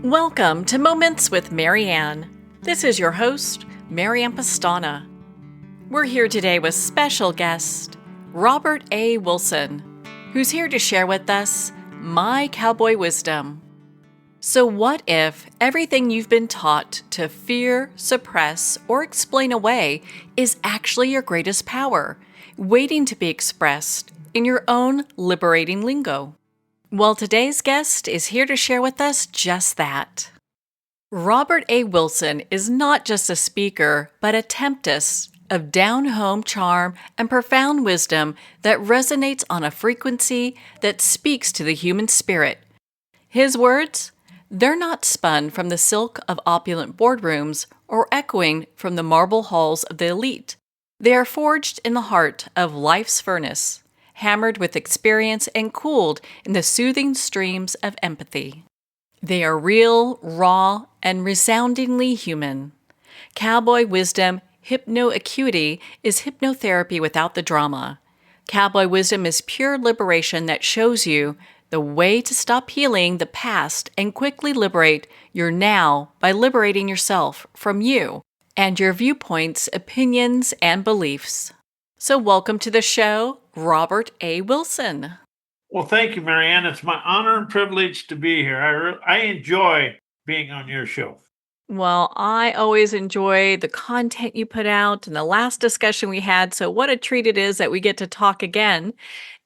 Welcome to Moments with Marianne. This is your host, Marianne Pastana. We're here today with special guest, Robert A. Wilson, who's here to share with us my cowboy wisdom. So what if everything you've been taught to fear, suppress, or explain away is actually your greatest power, waiting to be expressed in your own liberating lingo? Well, today's guest is here to share with us just that. Robert A. Wilson is not just a speaker, but a tempest of down-home charm and profound wisdom that resonates on a frequency that speaks to the human spirit. His words? They're not spun from the silk of opulent boardrooms or echoing from the marble halls of the elite. They are forged in the heart of life's furnace, hammered with experience and cooled in the soothing streams of empathy. They are real, raw, and resoundingly human. Cowboy wisdom, hypno-acuity, is hypnotherapy without the drama. Cowboy wisdom is pure liberation that shows you the way to stop healing the past and quickly liberate your now by liberating yourself from you and your viewpoints, opinions, and beliefs. So welcome to the show, Robert A. Wilson. Well, thank you, Marianne. It's my honor and privilege to be here. I enjoy being on your show. Well, I always enjoy the content you put out and the last discussion we had. So what a treat it is that we get to talk again.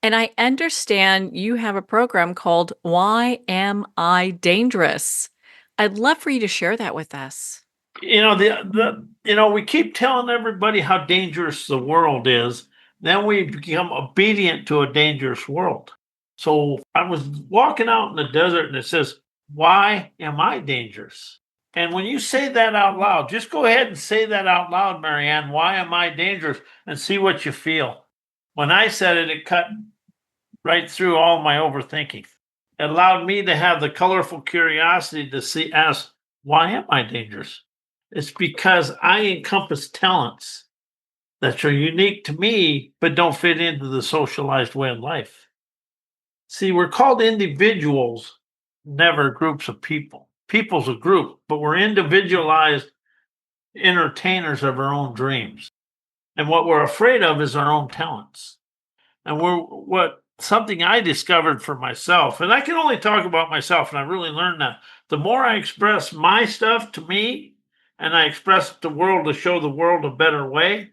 And I understand you have a program called Why Am I Dangerous? I'd love for you to share that with us. We keep telling everybody how dangerous the world is. Then we become obedient to a dangerous world. So I was walking out in the desert and it says, "Why am I dangerous?" And when you say that out loud, just go ahead and say that out loud, Marianne. Why am I dangerous? And see what you feel. When I said it, it cut right through all my overthinking. It allowed me to have the colorful curiosity to ask, why am I dangerous? It's because I encompass talents that are unique to me, but don't fit into the socialized way of life. See, we're called individuals, never groups of people. People's a group, but we're individualized entertainers of our own dreams. And what we're afraid of is our own talents. And something I discovered for myself, and I can only talk about myself, and I really learned that the more I express my stuff to me, and I express it to the world to show the world a better way,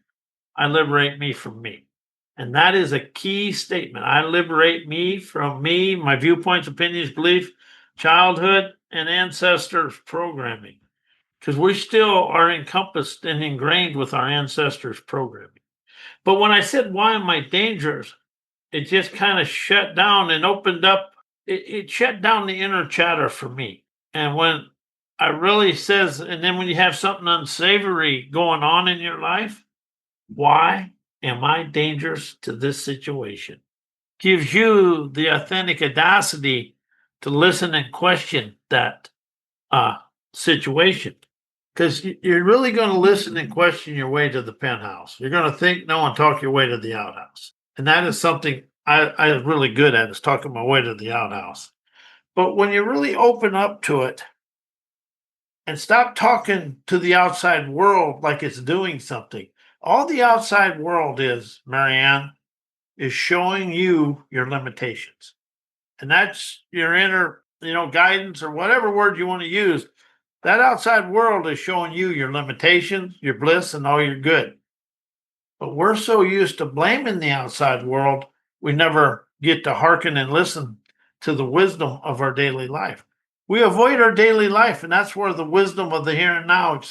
I liberate me from me. And that is a key statement. I liberate me from me, my viewpoints, opinions, beliefs, childhood, and ancestors' programming. Because we still are encompassed and ingrained with our ancestors' programming. But when I said, why am I dangerous? It just kind of shut down and opened up. It shut down the inner chatter for me. And when I really says, and then when you have something unsavory going on in your life, why am I dangerous to this situation? Gives you the authentic audacity to listen and question that situation. Because you're really going to listen and question your way to the penthouse. You're going to think, no, and talk your way to the outhouse. And that is something I'm really good at, is talking my way to the outhouse. But when you really open up to it and stop talking to the outside world like it's doing something, all the outside world is, Marianne, is showing you your limitations. And that's your inner, guidance, or whatever word you want to use. That outside world is showing you your limitations, your bliss, and all your good. But we're so used to blaming the outside world, we never get to hearken and listen to the wisdom of our daily life. We avoid our daily life, and that's where the wisdom of the here and now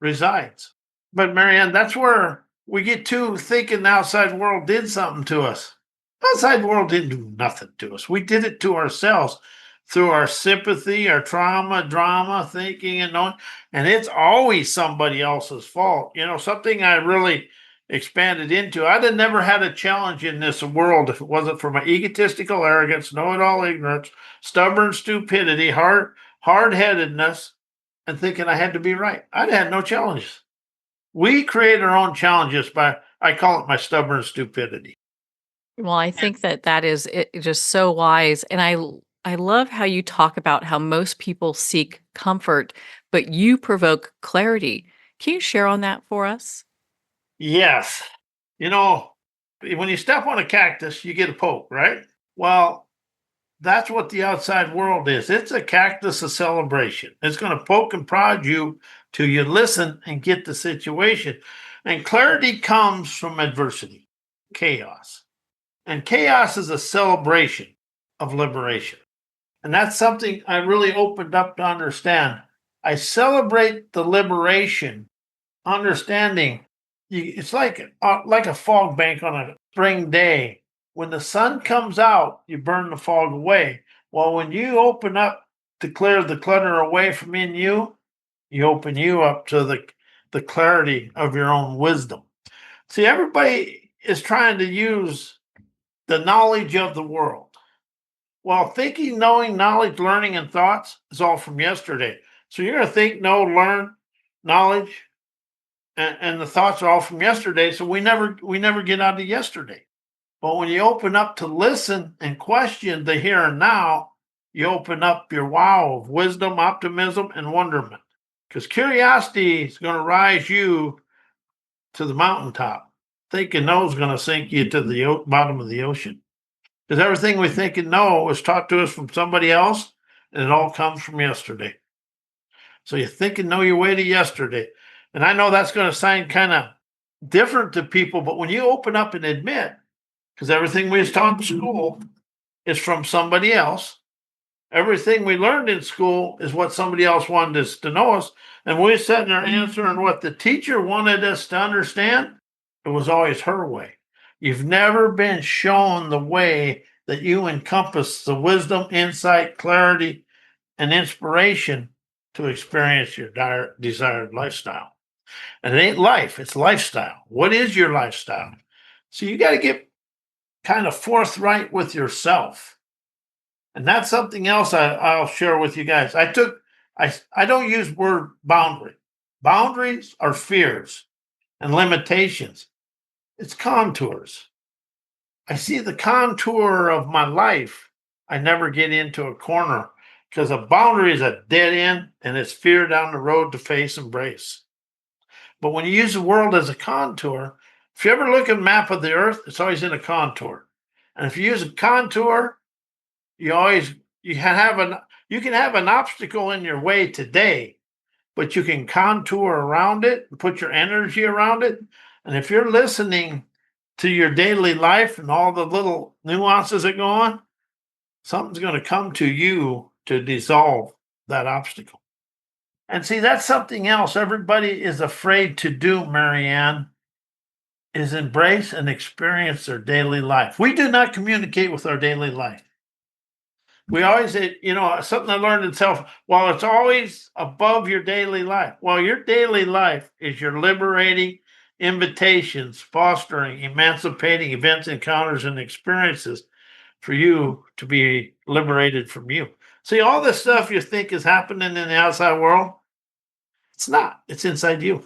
resides. But Marianne, that's where we get to thinking the outside world did something to us. The outside world didn't do nothing to us. We did it to ourselves through our sympathy, our trauma, drama, thinking, and knowing. And it's always somebody else's fault. Something I really expanded into. I'd have never had a challenge in this world if it wasn't for my egotistical arrogance, know-it-all ignorance, stubborn stupidity, hard-headedness, and thinking I had to be right. I'd had no challenges. We create our own challenges I call it my stubborn stupidity. Well, I think that is just so wise. And I love how you talk about how most people seek comfort, but you provoke clarity. Can you share on that for us? Yes. You know, when you step on a cactus, you get a poke, right? Well, that's what the outside world is. It's a cactus of celebration. It's going to poke and prod you till you listen and get the situation. And clarity comes from adversity, chaos. And chaos is a celebration of liberation. And that's something I really opened up to understand. I celebrate the liberation, understanding it's like a fog bank on a spring day. When the sun comes out, you burn the fog away. Well, when you open up to clear the clutter away from in you, you open you up to the clarity of your own wisdom. See, everybody is trying to use the knowledge of the world. Well, thinking, knowing, knowledge, learning, and thoughts is all from yesterday. So you're going to think, know, learn, knowledge, and the thoughts are all from yesterday. So we never get out of yesterday. But when you open up to listen and question the here and now, you open up your wow of wisdom, optimism, and wonderment. Because curiosity is going to rise you to the mountaintop. Thinking know is going to sink you to the bottom of the ocean. Because everything we think and know is taught to us from somebody else, and it all comes from yesterday. So you think and know your way to yesterday. And I know that's going to sound kind of different to people, but when you open up and admit, because everything we was taught in school is from somebody else, everything we learned in school is what somebody else wanted us to know us, and we're sitting there answering what the teacher wanted us to understand, it was always her way. You've never been shown the way that you encompass the wisdom, insight, clarity, and inspiration to experience your desired lifestyle. And it ain't life, it's lifestyle. What is your lifestyle? So you got to get kind of forthright with yourself. And that's something else I'll share with you guys. I don't use word boundary. Boundaries are fears and limitations. It's contours. I see the contour of my life. I never get into a corner because a boundary is a dead end and it's fear down the road to face and brace. But when you use the world as a contour, if you ever look at a map of the earth, it's always in a contour. And if you use a contour, you always you can have an obstacle in your way today, but you can contour around it and put your energy around it. And if you're listening to your daily life and all the little nuances that go on, something's going to come to you to dissolve that obstacle. And see, that's something else everybody is afraid to do, Marianne, is embrace and experience their daily life. We do not communicate with our daily life. We always, something I learned in self, while it's always above your daily life. Well, your daily life is your liberating invitations, fostering, emancipating events, encounters, and experiences for you to be liberated from you. See, all this stuff you think is happening in the outside world, it's not. It's inside you.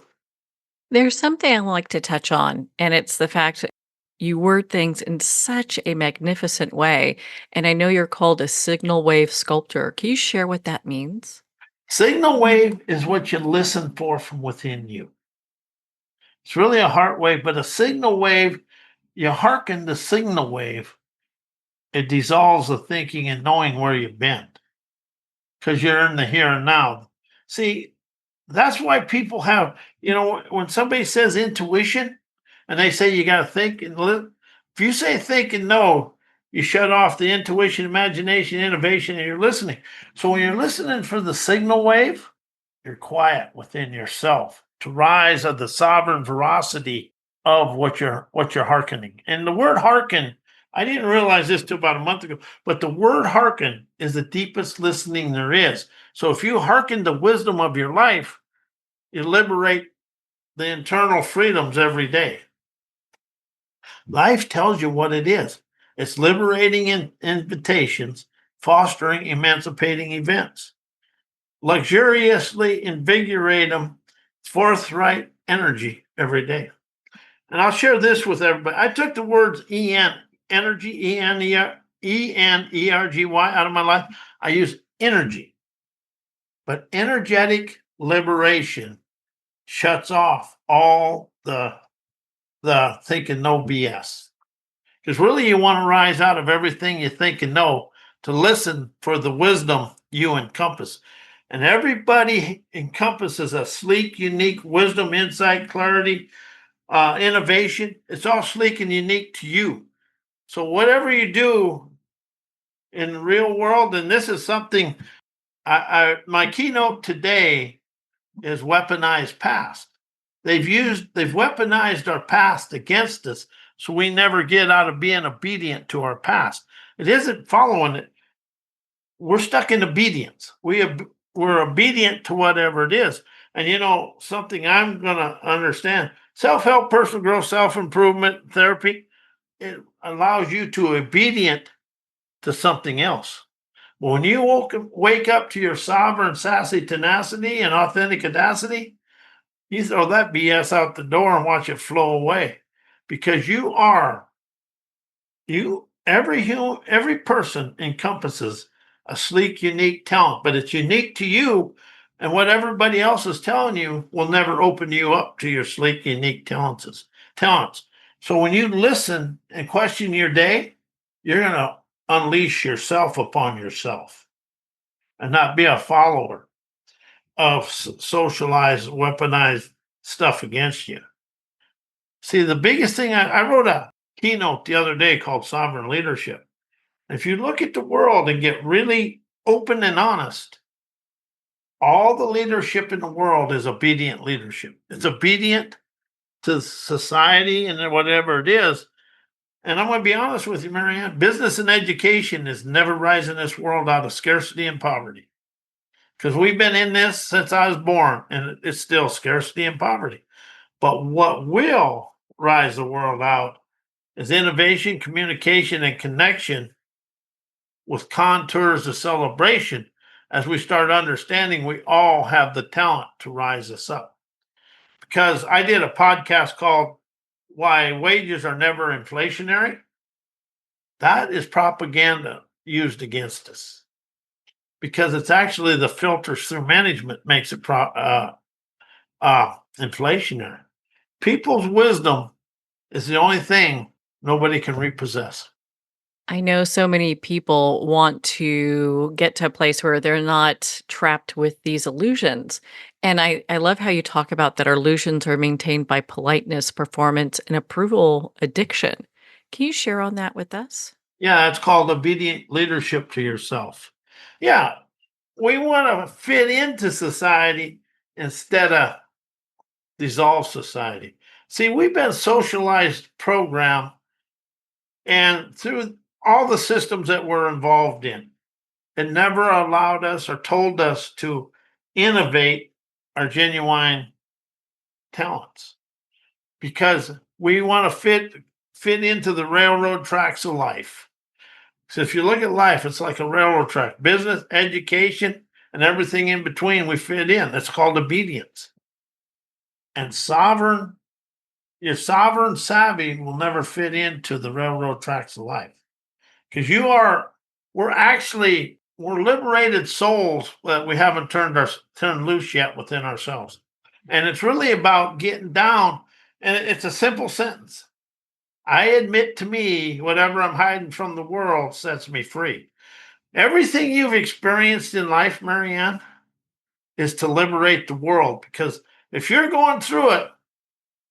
There's something I like to touch on, and it's the fact that you word things in such a magnificent way. And I know you're called a signal wave sculptor. Can you share what that means? Signal wave is what you listen for from within you. It's really a heart wave, but a signal wave, you hearken the signal wave, it dissolves the thinking and knowing where you've been because you're in the here and now. See, that's why people have, when somebody says intuition and they say you got to think and live, if you say think and know, you shut off the intuition, imagination, innovation, and you're listening. So when you're listening for the signal wave, you're quiet within yourself to rise of the sovereign veracity of what you're hearkening. And the word hearken, I didn't realize this till about a month ago, but the word hearken is the deepest listening there is. So if you hearken the wisdom of your life, you liberate the internal freedoms every day. Life tells you what it is. It's liberating invitations, fostering emancipating events. Luxuriously invigorate them, forthright energy every day. And I'll share this with everybody. I took the words energy, Energy, out of my life. I use energy. But energetic liberation shuts off all the thinking no BS. Because really you want to rise out of everything you think and know to listen for the wisdom you encompass. And everybody encompasses a sleek, unique wisdom, insight, clarity, innovation. It's all sleek and unique to you. So whatever you do in the real world, and this is something my keynote today is weaponized past. They've weaponized our past against us, so we never get out of being obedient to our past. It isn't following it. We're stuck in obedience. We're obedient to whatever it is. And something I'm gonna understand: self-help, personal growth, self-improvement, therapy, it allows you to be obedient to something else. But when you wake up to your sovereign, sassy tenacity and authentic audacity, you throw that BS out the door and watch it flow away, because every person encompasses a sleek, unique talent, but it's unique to you, and what everybody else is telling you will never open you up to your sleek, unique talents. So when you listen and question your day, you're going to unleash yourself upon yourself and not be a follower of socialized, weaponized stuff against you. See, the biggest thing, I wrote a keynote the other day called Sovereign Leadership. If you look at the world and get really open and honest, all the leadership in the world is obedient leadership. It's obedient to society and whatever it is. And I'm going to be honest with you, Marianne, business and education is never rising this world out of scarcity and poverty. Because we've been in this since I was born, and it's still scarcity and poverty. But what will rise the world out is innovation, communication, and connection with contours of celebration, as we start understanding we all have the talent to rise us up. Because I did a podcast called Why Wages Are Never Inflationary. That is propaganda used against us, because it's actually the filters through management makes it inflationary. People's wisdom is the only thing nobody can repossess. I know so many people want to get to a place where they're not trapped with these illusions. And I love how you talk about that our illusions are maintained by politeness, performance, and approval addiction. Can you share on that with us? Yeah, it's called obedient leadership to yourself. Yeah, we want to fit into society instead of dissolve society. See, we've been socialized program, and through all the systems that we're involved in, it never allowed us or told us to innovate our genuine talents, because we want to fit into the railroad tracks of life. So if you look at life, it's like a railroad track: business, education, and everything in between. We fit in. That's called obedience. And your sovereign savvy will never fit into the railroad tracks of life, because we're liberated souls that we haven't turned loose yet within ourselves. And it's really about getting down. And it's a simple sentence: I admit to me whatever I'm hiding from the world sets me free. Everything you've experienced in life, Marianne, is to liberate the world. Because if you're going through it,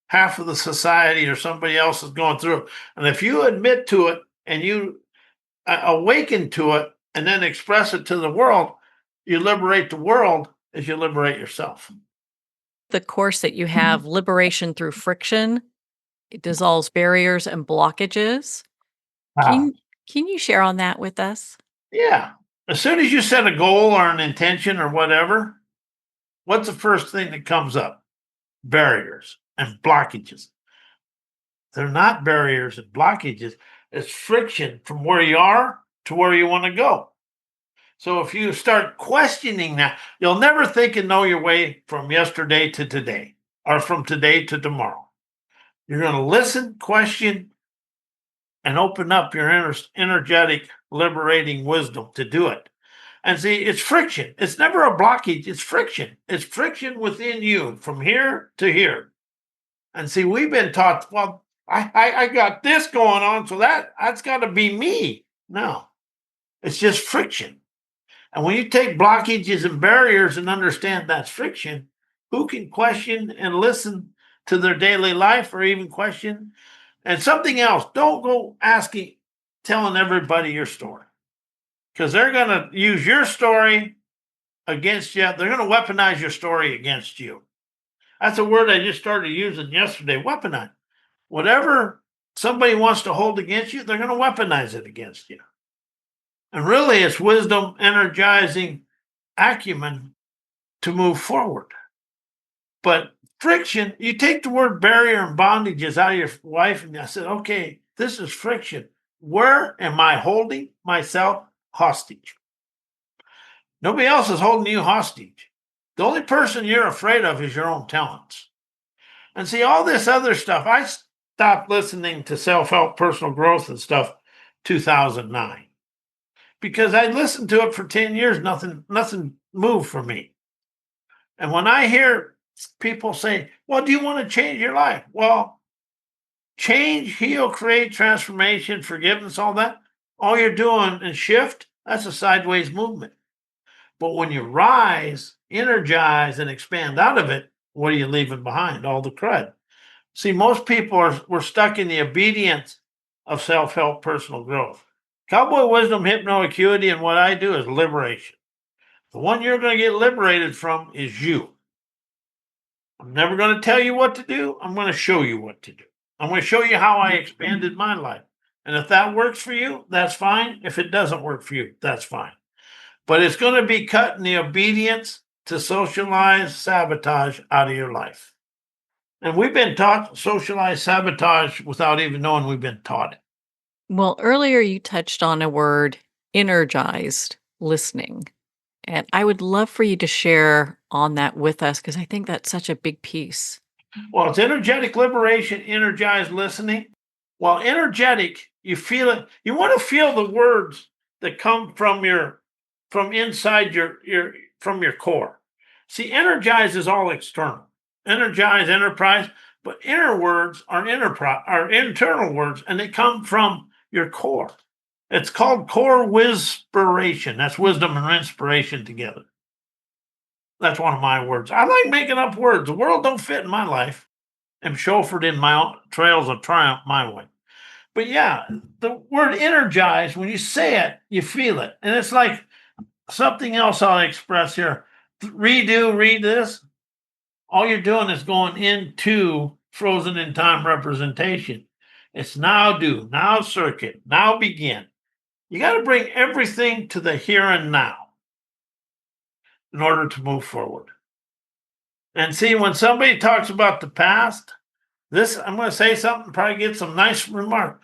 half of the society or somebody else is going through it. And if you admit to it and you awaken to it and then express it to the world, you liberate the world as you liberate yourself. The course that you have, Liberation Through Friction, it dissolves barriers and blockages. Wow. Can can you share on that with us? Yeah. As soon as you set a goal or an intention or whatever, what's the first thing that comes up? Barriers and blockages. They're not barriers and blockages. It's friction from where you are to where you want to go. So if you start questioning that, you'll never think and know your way from yesterday to today or from today to tomorrow. You're going to listen, question, and open up your energetic, liberating wisdom to do it. And see, it's friction. It's never a blockage. It's friction. It's friction within you from here to here. And see, we've been taught, well, I got this going on, so that's got to be me. No, it's just friction. And when you take blockages and barriers and understand that's friction, who can question and listen to their daily life or even question? And something else, don't go telling everybody your story because they're going to use your story against you. They're going to weaponize your story against you. That's a word I just started using yesterday, weaponize. Whatever somebody wants to hold against you, they're going to weaponize it against you. And really, it's wisdom, energizing acumen to move forward. But friction, you take the word barrier and bondages out of your life, and I said, okay, this is friction. Where am I holding myself hostage? Nobody else is holding you hostage. The only person you're afraid of is your own talents. And see, all this other stuff, I stopped listening to self-help, personal growth and stuff 2009 because I listened to it for 10 years. Nothing moved for me. And when I hear people say, well, do you want to change your life? Well, change, heal, create, transformation, forgiveness, all that, all you're doing and shift, that's a sideways movement. But when you rise, energize, and expand out of it, what are you leaving behind? All the crud. See, most people we're stuck in the obedience of self-help personal growth. Cowboy wisdom, hypnoacuity, and what I do is liberation. The one you're going to get liberated from is you. I'm never going to tell you what to do. I'm going to show you what to do. I'm going to show you how I expanded my life. And if that works for you, that's fine. If it doesn't work for you, that's fine. But it's going to be cutting the obedience to socialize sabotage out of your life. And we've been taught socialize sabotage without even knowing we've been taught it. Well, earlier you touched on a word, energized listening. And I would love for you to share on that with us because I think that's such a big piece. Well, it's energetic liberation, energized listening. Well, energetic, you feel it. You want to feel the words that come from inside from your core. See, energize is all external. Energize, enterprise, but inner words are internal words, and they come from your core. It's called core whisperation. That's wisdom and inspiration together. That's one of my words. I like making up words. The world don't fit in my life. I'm chauffeured in my own trails of triumph my way. But yeah, the word energize, when you say it, you feel it. And it's like something else I'll express here. Read this. All you're doing is going into frozen in time representation. It's now do, now circuit, now begin. You got to bring everything to the here and now in order to move forward. And see, when somebody talks about the past, I'm going to say something, probably get some nice remark.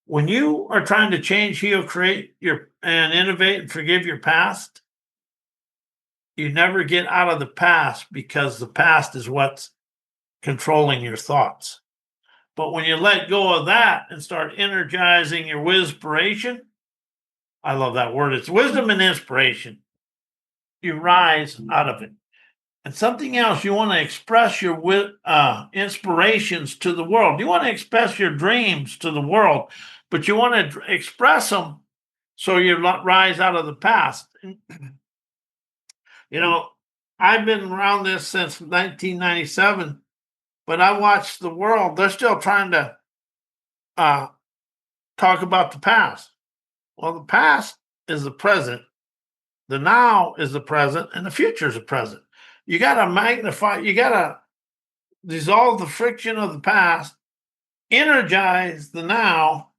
When you are trying to change, heal, create and innovate and forgive your past, you never get out of the past because the past is what's controlling your thoughts. But when you let go of that and start energizing your wisperation, I love that word. It's wisdom and inspiration. You rise out of it. And something else, you want to express your inspirations to the world. You want to express your dreams to the world, but you want to express them so you rise out of the past. You know, I've been around this since 1997, but I watched the world. They're still trying to talk about the past. Well, the past is the present. The now is the present, and the future is the present. You got to dissolve the friction of the past, energize the now,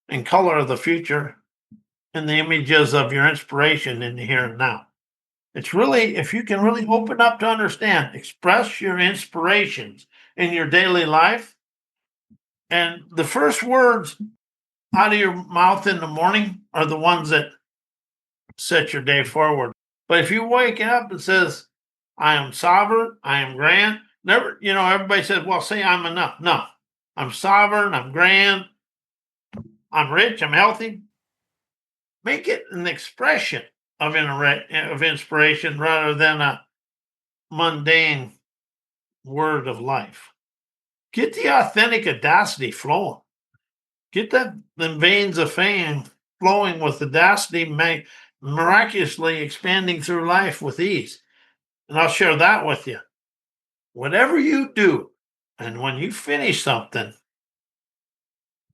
and color the future in the images of your inspiration in the here and now. It's really, if you can really open up to understand, express your inspirations in your daily life. And the first words out of your mouth in the morning are the ones that set your day forward. But if you wake up and says, I am sovereign, I am grand, never, everybody says, well, say I'm enough. No, I'm sovereign, I'm grand, I'm rich, I'm healthy. Make it an expression of inspiration rather than a mundane word of life. Get the authentic audacity flowing. Get the veins of fame flowing with audacity, miraculously expanding through life with ease. And I'll share that with you. Whatever you do, and when you finish something,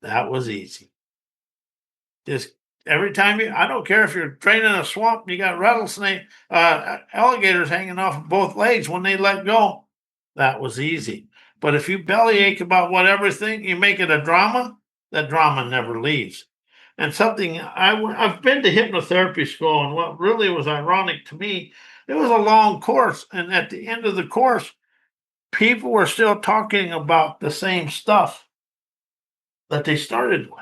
that was easy. Just every time I don't care if you're training a swamp, and you got rattlesnake, alligators hanging off of both legs. When they let go, that was easy. But if you bellyache about whatever thing, you make it a drama, that drama never leaves. And something I've been to hypnotherapy school, and what really was ironic to me, it was a long course, and at the end of the course, people were still talking about the same stuff that they started with.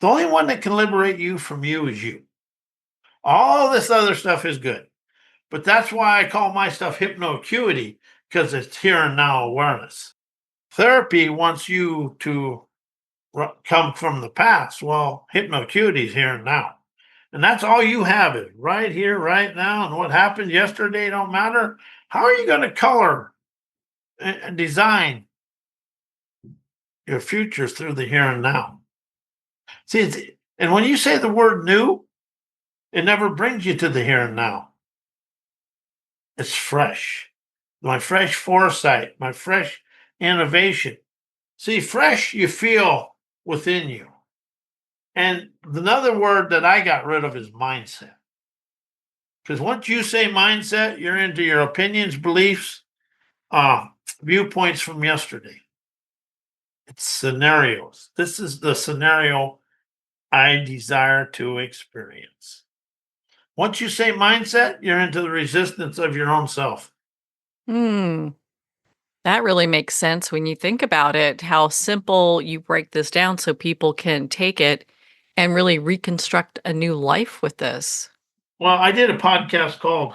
The only one that can liberate you from you is you. All this other stuff is good. But that's why I call my stuff hypnoacuity, because it's here and now awareness. Therapy wants you to come from the past. Well, hypnoacuity is here and now. And that's all you have is right here, right now. And what happened yesterday don't matter. How are you going to color and design your future through the here and now? See, and when you say the word new, it never brings you to the here and now. It's fresh. My fresh foresight, my fresh innovation. See, fresh you feel within you. And another word that I got rid of is mindset. Because once you say mindset, you're into your opinions, beliefs, viewpoints from yesterday. It's scenarios. This is the scenario I desire to experience. Once you say mindset, you're into the resistance of your own self. Hmm. That really makes sense when you think about it, how simple you break this down so people can take it and really reconstruct a new life with this. Well, I did a podcast called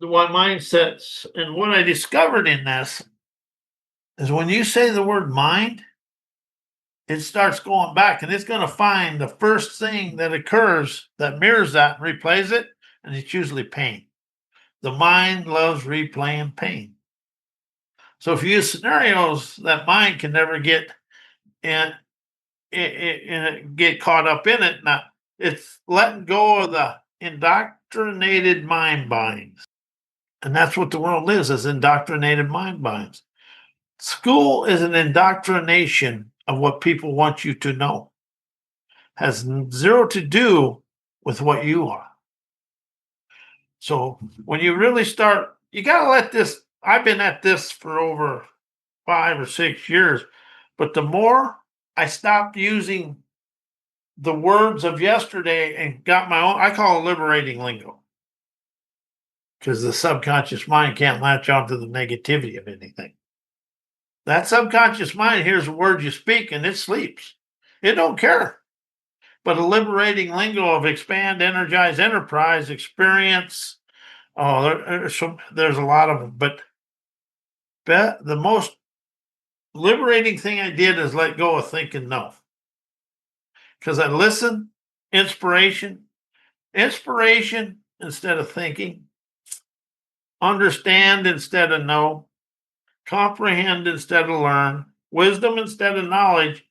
The What Mindsets, and what I discovered in this is when you say the word mind, it starts going back and it's going to find the first thing that occurs that mirrors that and replays it, and it's usually pain. The mind loves replaying pain. So if you use scenarios, that mind can never get in, get caught up in it. Now it's letting go of the indoctrinated mind binds, and that's what the world is indoctrinated mind binds. School is an indoctrination of what people want you to know. Has zero to do with what you are. So when you really start, you got to let this. I've been at this for over 5 or 6 years, but the more I stopped using the words of yesterday and got my own, I call it liberating lingo, because the subconscious mind can't latch onto the negativity of anything. That subconscious mind hears the words you speak and it sleeps. It don't care. But a liberating lingo of expand, energize, enterprise, experience. Oh, there's a lot of them. But the most liberating thing I did is let go of thinking no. Because I listen, inspiration instead of thinking, understand instead of know, comprehend instead of learn, wisdom instead of knowledge,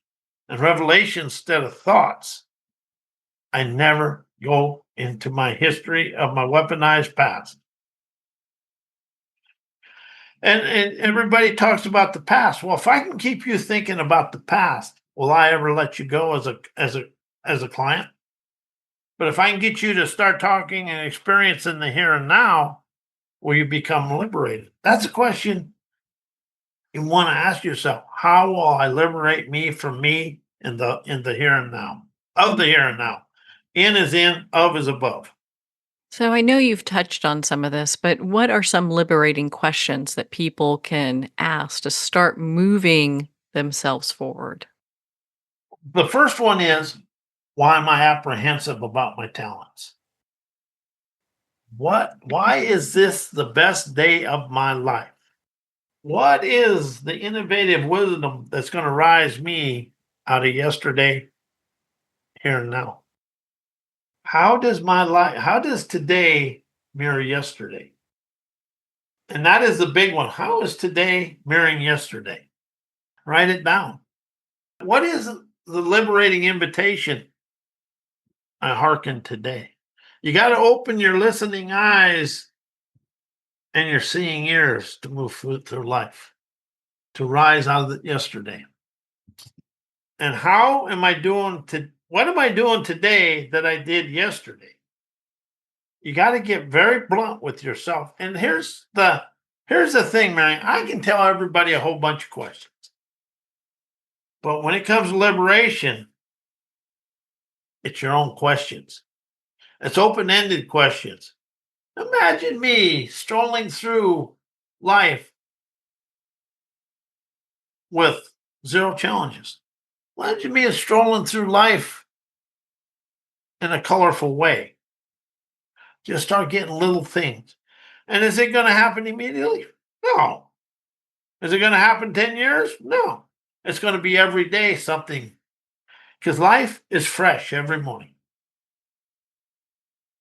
and revelation instead of thoughts. I never go into my history of my weaponized past. And everybody talks about the past. Well, if I can keep you thinking about the past, will I ever let you go as a client? But if I can get you to start talking and experiencing the here and now, will you become liberated? That's a question you want to ask yourself. How will I liberate me from me in the here and now? Of the here and now. In is in, of is above. So I know you've touched on some of this, but what are some liberating questions that people can ask to start moving themselves forward? The first one is, why am I apprehensive about my talents? Why is this the best day of my life? What is the innovative wisdom that's going to rise me out of yesterday, here and now? how does today mirror yesterday? And that is the big one. How is today mirroring yesterday? Write it down. What is the liberating invitation I hearken today? You got to open your listening eyes and your seeing ears to move through life, to rise out of yesterday. And how am I doing what am I doing today that I did yesterday? You got to get very blunt with yourself. And here's the thing, Marianne. I can tell everybody a whole bunch of questions. But when it comes to liberation, it's your own questions. It's open-ended questions. Imagine me strolling through life with zero challenges. Imagine me strolling through life in a colorful way. Just start getting little things. And is it going to happen immediately? No. Is it going to happen 10 years? No. It's going to be every day something. Because life is fresh every morning.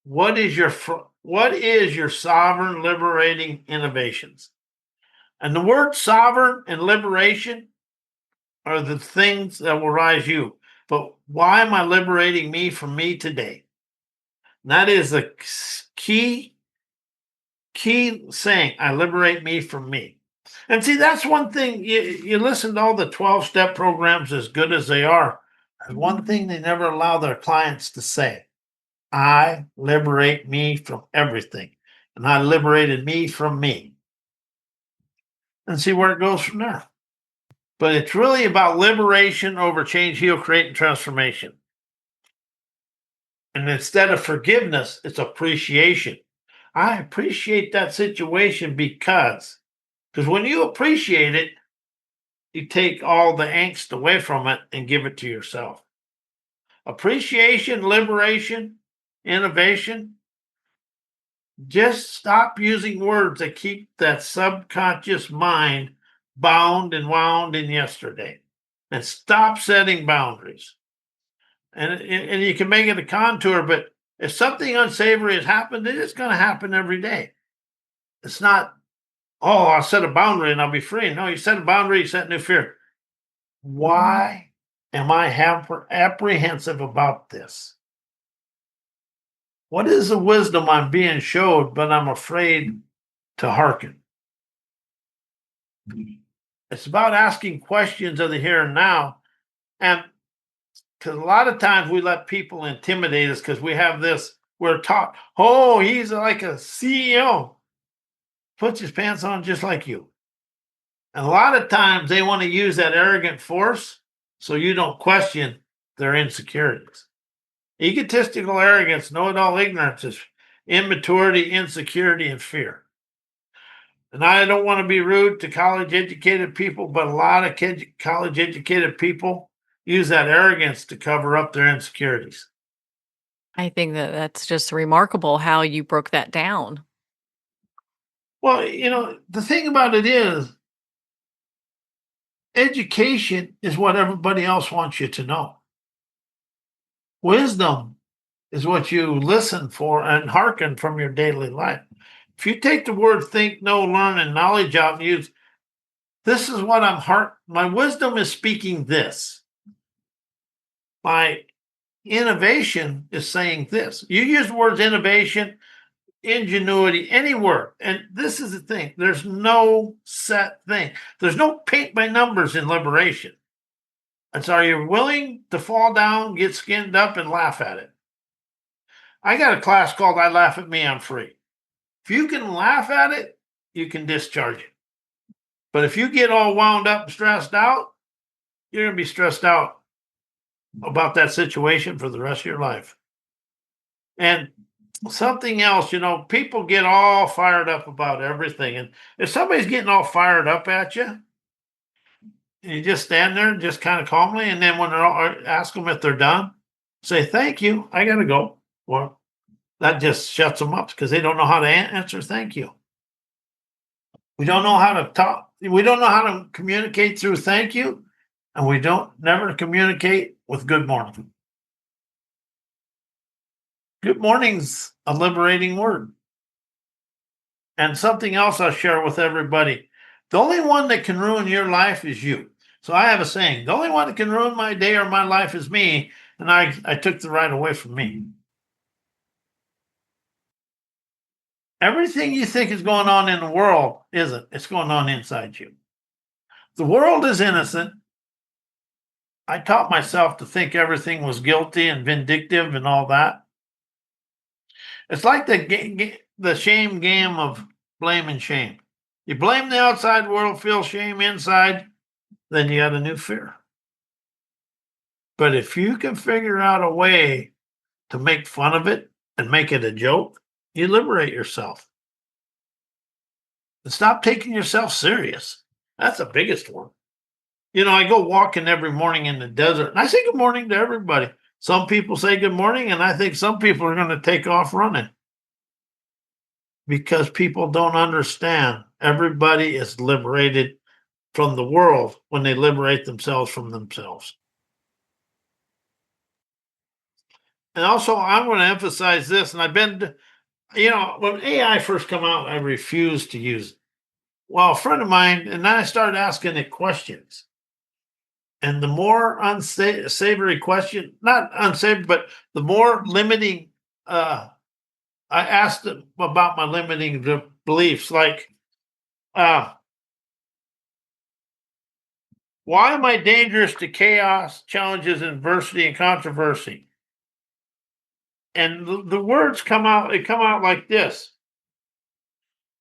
What is your sovereign liberating innovations? And the word sovereign and liberation are the things that will rise you. But why am I liberating me from me today? And that is the key saying. I liberate me from me. And see, that's one thing. You listen to all the 12-step programs, as good as they are. There's one thing they never allow their clients to say. I liberate me from everything. And I liberated me from me. And see where it goes from there. But it's really about liberation over change, heal, create, and transformation. And instead of forgiveness, it's appreciation. I appreciate that situation because when you appreciate it, you take all the angst away from it and give it to yourself. Appreciation, liberation, innovation. Just stop using words that keep that subconscious mind bound and wound in yesterday. And stop setting boundaries. And you can make it a contour, but if something unsavory has happened, it is going to happen every day. It's not, oh, I'll set a boundary and I'll be free. No, you set a boundary, you set new fear. Why am I apprehensive about this? What is the wisdom I'm being showed, but I'm afraid to hearken? It's about asking questions of the here and now. And because a lot of times we let people intimidate us because we have this, we're taught, oh, he's like a CEO, puts his pants on just like you. And a lot of times they want to use that arrogant force so you don't question their insecurities. Egotistical arrogance, know-it-all ignorance is immaturity, insecurity, and fear. And I don't want to be rude to college-educated people, but a lot of college-educated people use that arrogance to cover up their insecurities. I think that that's just remarkable how you broke that down. Well, the thing about it is, education is what everybody else wants you to know. Wisdom is what you listen for and hearken from your daily life. If you take the word think, know, learn, and knowledge out and use, this is what my wisdom is speaking this. My innovation is saying this. You use the words innovation, ingenuity, any word. And this is the thing. There's no set thing. There's no paint by numbers in liberation. And so are you willing to fall down, get skinned up, and laugh at it? I got a class called I Laugh at Me, I'm Free. If you can laugh at it, you can discharge it. But if you get all wound up and stressed out, you're going to be stressed out about that situation for the rest of your life. And something else, people get all fired up about everything. And if somebody's getting all fired up at you, you just stand there just kind of calmly. And then when ask them if they're done, say, thank you, I got to go. Well, that just shuts them up because they don't know how to answer thank you. We don't know how to talk. We don't know how to communicate through thank you. And we don't never communicate with good morning. Good morning's a liberating word. And something else I'll share with everybody. The only one that can ruin your life is you. So I have a saying, the only one that can ruin my day or my life is me. And I took the right away from me. Everything you think is going on in the world isn't. It's going on inside you. The world is innocent. I taught myself to think everything was guilty and vindictive and all that. It's like the shame game of blame and shame. You blame the outside world, feel shame inside, then you got a new fear. But if you can figure out a way to make fun of it and make it a joke, you liberate yourself. And stop taking yourself serious. That's the biggest one. I go walking every morning in the desert and I say good morning to everybody. Some people say good morning, and I think some people are going to take off running because people don't understand. Everybody is liberated from the world when they liberate themselves from themselves. And also, I'm going to emphasize this, and when AI first come out, I refused to use it. Well, a friend of mine, and then I started asking it questions. And the more unsavory question, not unsavory, but the more limiting, I asked it about my limiting beliefs, like, why am I dangerous to chaos, challenges, adversity, and controversy? And the words come out like this.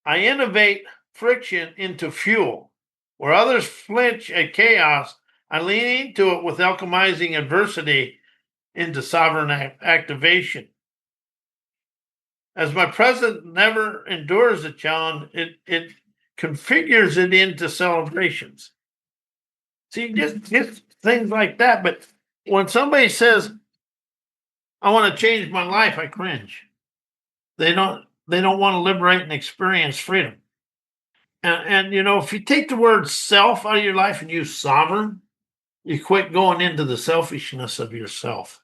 I innovate friction into fuel. Where others flinch at chaos, I lean into it with alchemizing adversity into sovereign activation. As my present never endures a challenge, it configures it into celebrations. See, just things like that. But when somebody says, I want to change my life, I cringe. They don't want to liberate and experience freedom. And if you take the word self out of your life and use sovereign, you quit going into the selfishness of yourself.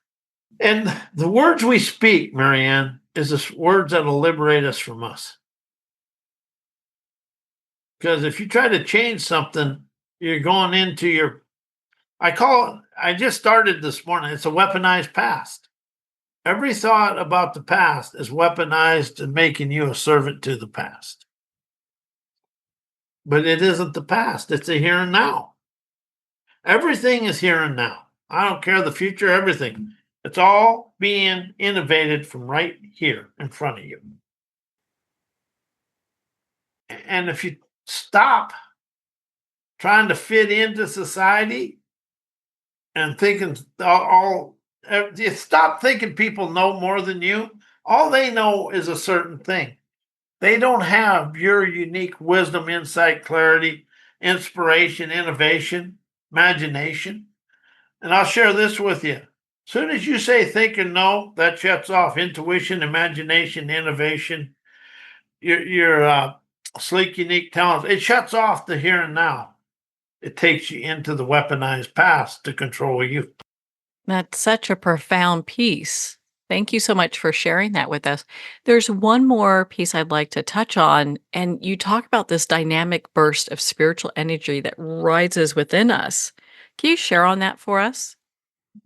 And the words we speak, Marianne, is the words that will liberate us from us. Because if you try to change something, you're going into I just started this morning, it's a weaponized past. Every thought about the past is weaponized and making you a servant to the past. But it isn't the past, it's the here and now. Everything is here and now. I don't care the future, everything. It's all being innovated from right here in front of you. And if you stop trying to fit into society and thinking you stop thinking people know more than you, all they know is a certain thing. They don't have your unique wisdom, insight, clarity, inspiration, innovation, imagination. And I'll share this with you. As soon as you say think and know, that shuts off intuition, imagination, innovation, your sleek, unique talents. It shuts off the here and now. It takes you into the weaponized past to control you. That's such a profound piece. Thank you so much for sharing that with us. There's one more piece I'd like to touch on, and you talk about this dynamic burst of spiritual energy that rises within us. Can you share on that for us?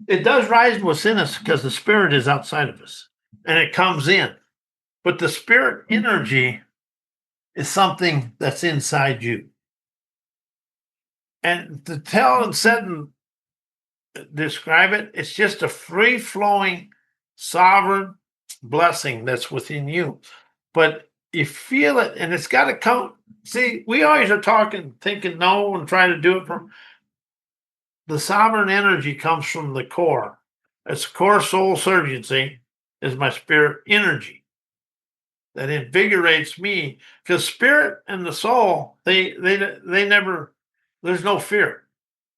It does rise within us because the spirit is outside of us and it comes in. But the spirit energy is something that's inside you. And to tell and set and describe it, it's just a free flowing, sovereign blessing that's within you. But you feel it and it's got to come. See, we always are talking, thinking no, and trying to do it from the sovereign energy comes from the core. It's core soul surgency is my spirit energy that invigorates me because spirit and the soul, they never, there's no fear.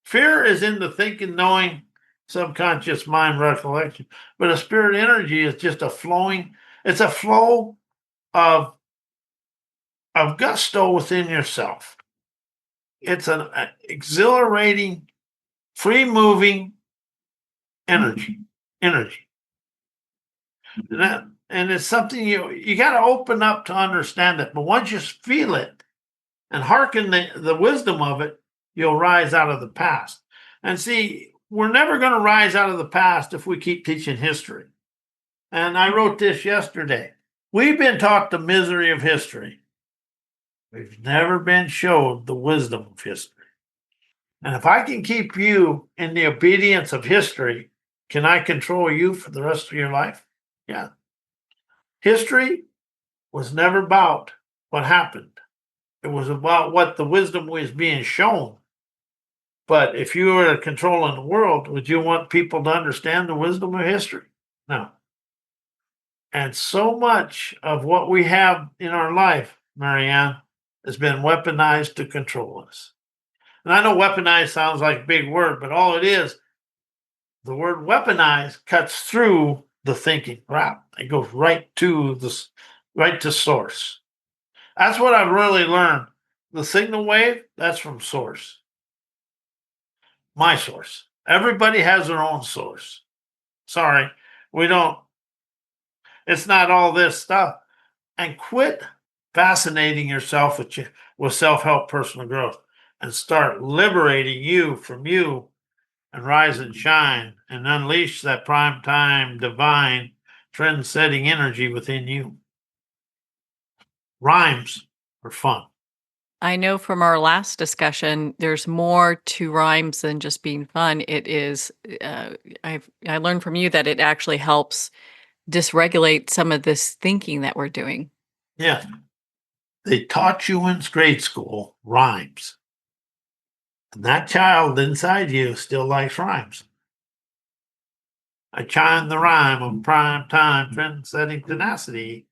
Fear is in the thinking, knowing, subconscious mind recollection. But a spirit energy is just it's a flow of gusto within yourself. It's an exhilarating, free moving energy. And it's something you got to open up to understand it. But once you feel it and hearken the wisdom of it, you'll rise out of the past. And see, we're never going to rise out of the past if we keep teaching history. And I wrote this yesterday. We've been taught the misery of history. We've never been showed the wisdom of history. And if I can keep you in the obedience of history, can I control you for the rest of your life? Yeah. History was never about what happened. It was about what the wisdom was being shown. But if you were controlling the world, would you want people to understand the wisdom of history? No. And so much of what we have in our life, Marianne, has been weaponized to control us. And I know weaponized sounds like a big word, but all it is, the word weaponized cuts through the thinking crap. It goes right to source. That's what I've really learned. The signal wave, that's from source. My source. Everybody has their own source. Sorry, we don't. It's not all this stuff. And quit fascinating yourself with self-help personal growth and start liberating you from you and rise and shine and unleash that prime time divine trend-setting energy within you. Rhymes are fun. I know from our last discussion, there's more to rhymes than just being fun. It is, I learned from you that it actually helps dysregulate some of this thinking that we're doing. Yeah. They taught you in grade school rhymes. And that child inside you still likes rhymes. I chime the rhyme of prime time trend-setting tenacity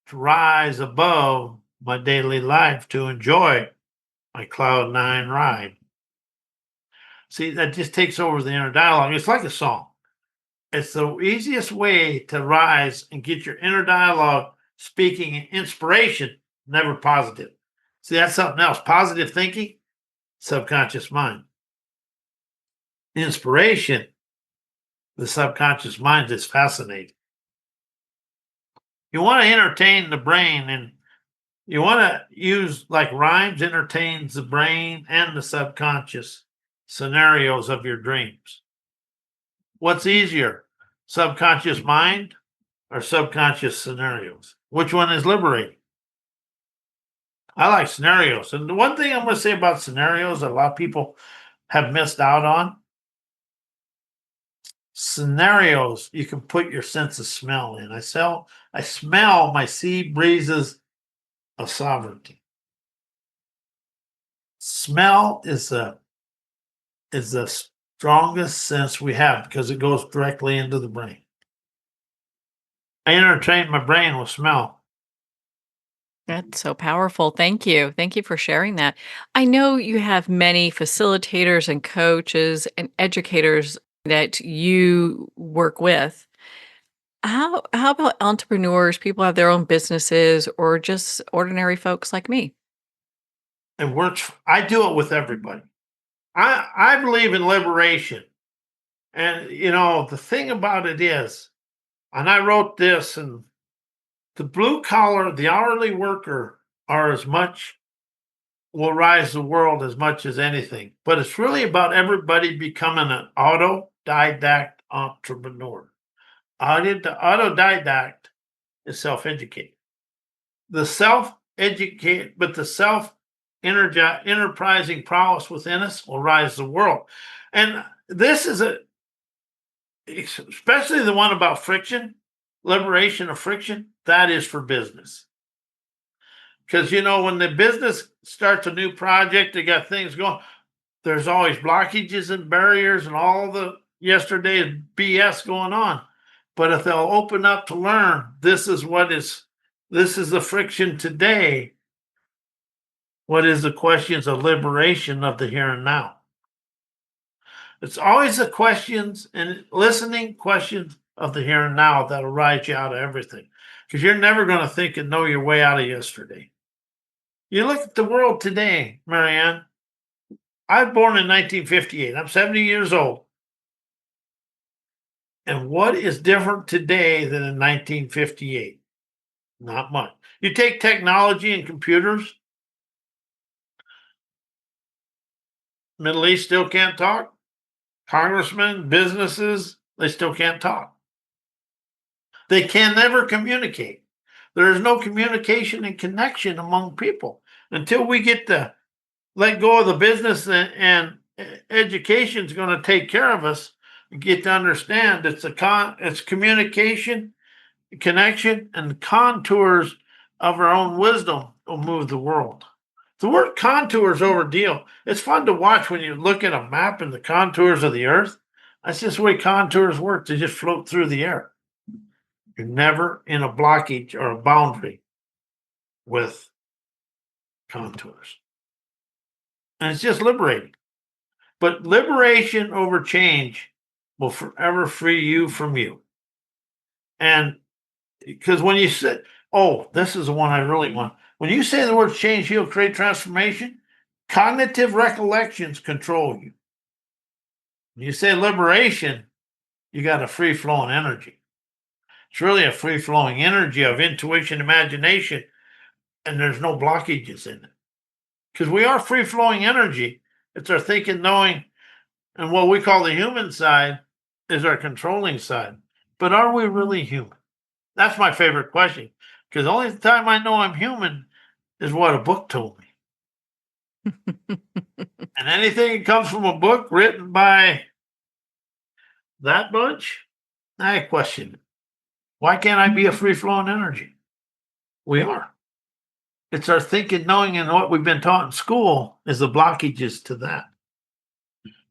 to rise above my daily life to enjoy my cloud nine ride. See, that just takes over the inner dialogue. It's like a song. It's the easiest way to rise and get your inner dialogue speaking inspiration, never positive. See, that's something else. Positive thinking, subconscious mind. Inspiration, the subconscious mind is fascinating. You want to entertain the brain, and you want to use like rhymes entertains the brain and the subconscious scenarios of your dreams. What's easier, subconscious mind or subconscious scenarios? Which one is liberating? I like scenarios. And the one thing I'm going to say about scenarios that a lot of people have missed out on, scenarios you can put your sense of smell in. I smell my sea breezes of sovereignty. Smell is the strongest sense we have because it goes directly into the brain. I entertain my brain with smell. That's so powerful. Thank you. Thank you for sharing that. I know you have many facilitators and coaches and educators that you work with. How about entrepreneurs, people have their own businesses or just ordinary folks like me? It works. I do it with everybody. I believe in liberation. And the thing about it is, and I wrote this, and the blue collar, the hourly worker are as much will rise the world as much as anything. But it's really about everybody becoming an autodidact entrepreneur. Autodidact is self-educated. The enterprising prowess within us will rise the world. And this is especially the one about friction, liberation of friction, that is for business. Because, when the business starts a new project, they got things going, there's always blockages and barriers and all the yesterday's BS going on. But if they'll open up to learn, this is the friction today. What is the questions of liberation of the here and now? It's always the questions and listening questions of the here and now that'll rise you out of everything. Because you're never going to think and know your way out of yesterday. You look at the world today, Marianne. I was born in 1958. I'm 70 years old. And what is different today than in 1958? Not much. You take technology and computers, Middle East still can't talk. Congressmen, businesses, they still can't talk. They can never communicate. There is no communication and connection among people until we get to let go of the business, and education is going to take care of us. Get to understand it's communication, connection, and contours of our own wisdom will move the world. The word contours over deal. It's fun to watch when you look at a map and the contours of the earth. That's just the way contours work. They just float through the air. You're never in a blockage or a boundary with contours. And it's just liberating. But liberation over change will forever free you from you. And because when you say, oh, this is the one I really want. When you say the words change, heal, create, transformation, cognitive recollections control you. When you say liberation, you got a free flowing energy. It's really a free flowing energy of intuition, imagination, and there's no blockages in it. Because we are free flowing energy. It's our thinking, knowing, and what we call the human side is our controlling side. But are we really human? That's my favorite question. Because the only time I know I'm human is what a book told me. And anything that comes from a book written by that bunch, I question it. Why can't I be a free flowing energy? We are. It's our thinking, knowing, and what we've been taught in school is the blockages to that.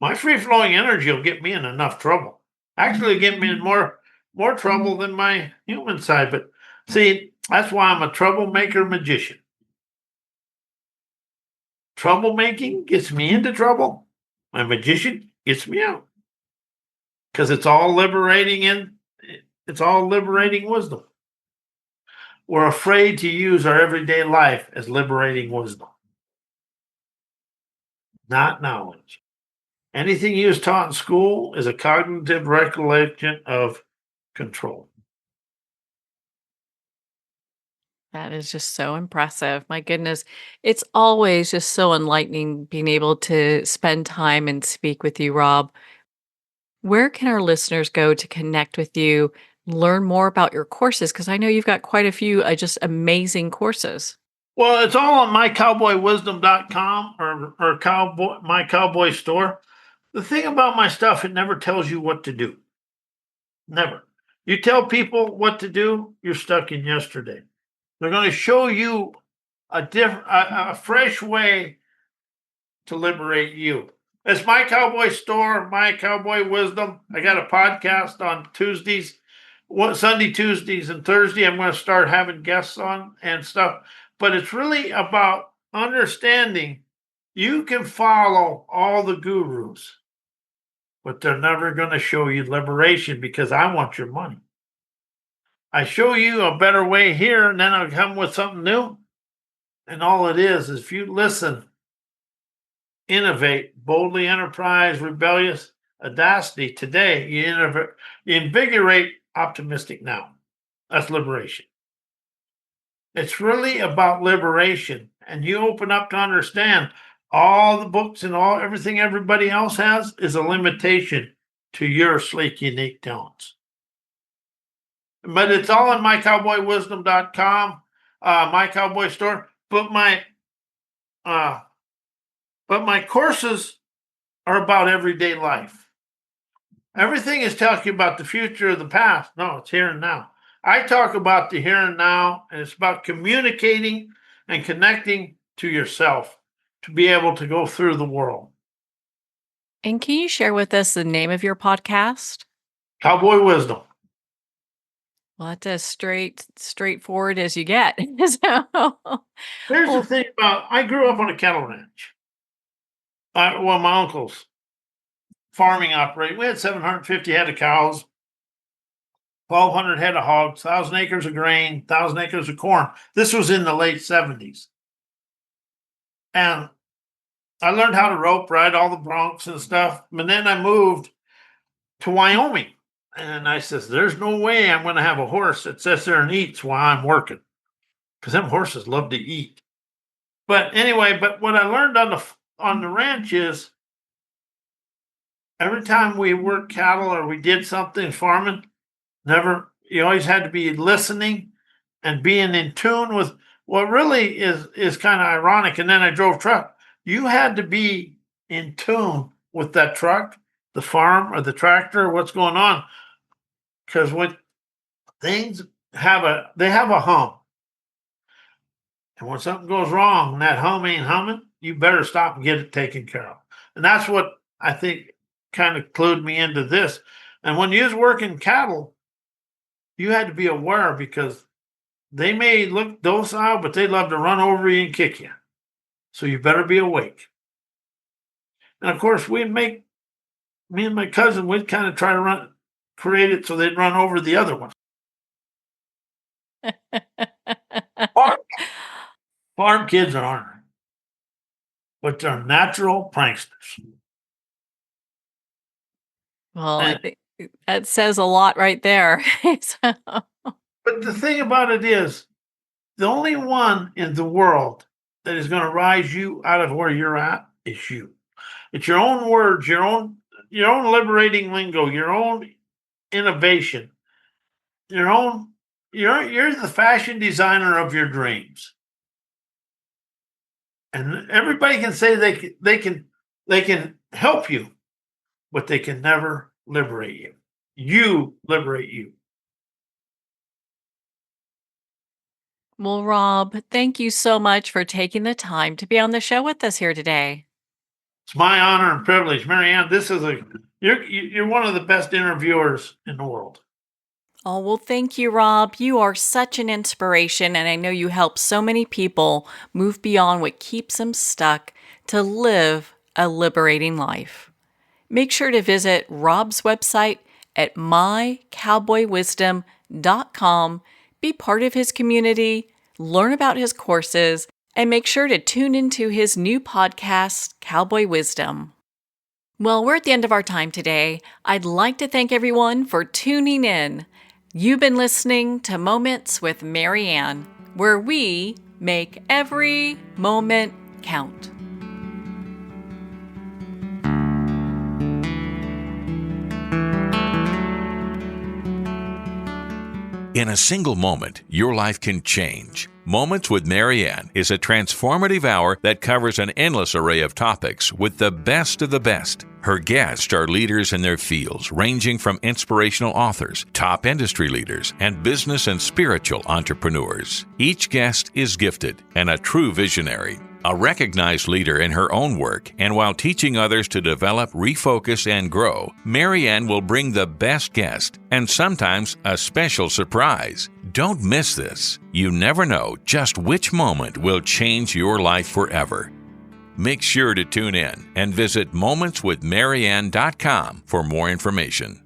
My free flowing energy will get me in enough trouble. Actually, get me in more trouble than my human side. But see, that's why I'm a troublemaker magician. Troublemaking gets me into trouble. My magician gets me out. Because it's all liberating wisdom. We're afraid to use our everyday life as liberating wisdom, not knowledge. Anything you was taught in school is a cognitive recollection of control. That is just so impressive. My goodness. It's always just so enlightening being able to spend time and speak with you, Rob. Where can our listeners go to connect with you, learn more about your courses? Because I know you've got quite a few just amazing courses. Well, it's all on mycowboywisdom.com or Cowboy My Cowboy store. The thing about my stuff, it never tells you what to do. Never. You tell people what to do, you're stuck in yesterday. They're going to show you a fresh way to liberate you. It's My Cowboy Store, My Cowboy Wisdom. I got a podcast on Tuesdays, Sunday, Tuesdays, and Thursday. I'm going to start having guests on and stuff. But it's really about understanding you can follow all the gurus, but they're never going to show you liberation because I want your money. I show you a better way here, and then I'll come with something new. And all it is if you listen, innovate, boldly enterprise, rebellious, audacity today, you invigorate, optimistic now. That's liberation. It's really about liberation. And you open up to understand all the books and everything everybody else has is a limitation to your sleek, unique talents. But it's all on mycowboywisdom.com, My Cowboy Store. But my courses are about everyday life. Everything is talking about the future or the past. No, it's here and now. I talk about the here and now, and it's about communicating and connecting to yourself to be able to go through the world. And can you share with us the name of your podcast? Cowboy Wisdom. Well, that's as straightforward as you get. So, Here's the thing about I grew up on a cattle ranch. My uncle's farming operation. We had 750 head of cows, 1,200 head of hogs, 1,000 acres of grain, 1,000 acres of corn. This was in the late 70s. And I learned how to rope, ride all the broncs and stuff. And then I moved to Wyoming. And I says, there's no way I'm going to have a horse that sits there and eats while I'm working, because them horses love to eat. But anyway, but what I learned on the ranch is every time we worked cattle or we did something farming, you always had to be listening and being in tune with what really is kind of ironic. And then I drove truck. You had to be in tune with that truck, the farm, or the tractor, what's going on. Because when things have a hum. And when something goes wrong and that hum ain't humming, you better stop and get it taken care of. And that's what I think kind of clued me into this. And when you was working cattle, you had to be aware, because they may look docile, but they love to run over you and kick you. So you better be awake. And of course, me and my cousin, we'd kind of try to create it so they'd run over the other one. Farm kids aren't, but they're natural pranksters. Well, I think that says a lot right there. But the thing about it is, the only one in the world that is going to rise you out of where you're at is you. It's your own words, your own liberating lingo, your own innovation, you're the fashion designer of your dreams. And everybody can say they can help you, but they can never liberate you. You liberate you. Well, Rob, thank you so much for taking the time to be on the show with us here today. It's my honor and privilege, Marianne. You're one of the best interviewers in the world. Oh, well, thank you, Rob. You are such an inspiration, and I know you help so many people move beyond what keeps them stuck to live a liberating life. Make sure to visit Rob's website at mycowboywisdom.com, be part of his community, learn about his courses, and make sure to tune into his new podcast, Cowboy Wisdom. Well, we're at the end of our time today. I'd like to thank everyone for tuning in. You've been listening to Moments with Marianne, where we make every moment count. In a single moment, your life can change. Moments with Marianne is a transformative hour that covers an endless array of topics with the best of the best. Her guests are leaders in their fields, ranging from inspirational authors, top industry leaders, and business and spiritual entrepreneurs. Each guest is gifted and a true visionary, a recognized leader in her own work, and while teaching others to develop, refocus, and grow, Marianne will bring the best guest and sometimes a special surprise. Don't miss this. You never know just which moment will change your life forever. Make sure to tune in and visit momentswithmarianne.com for more information.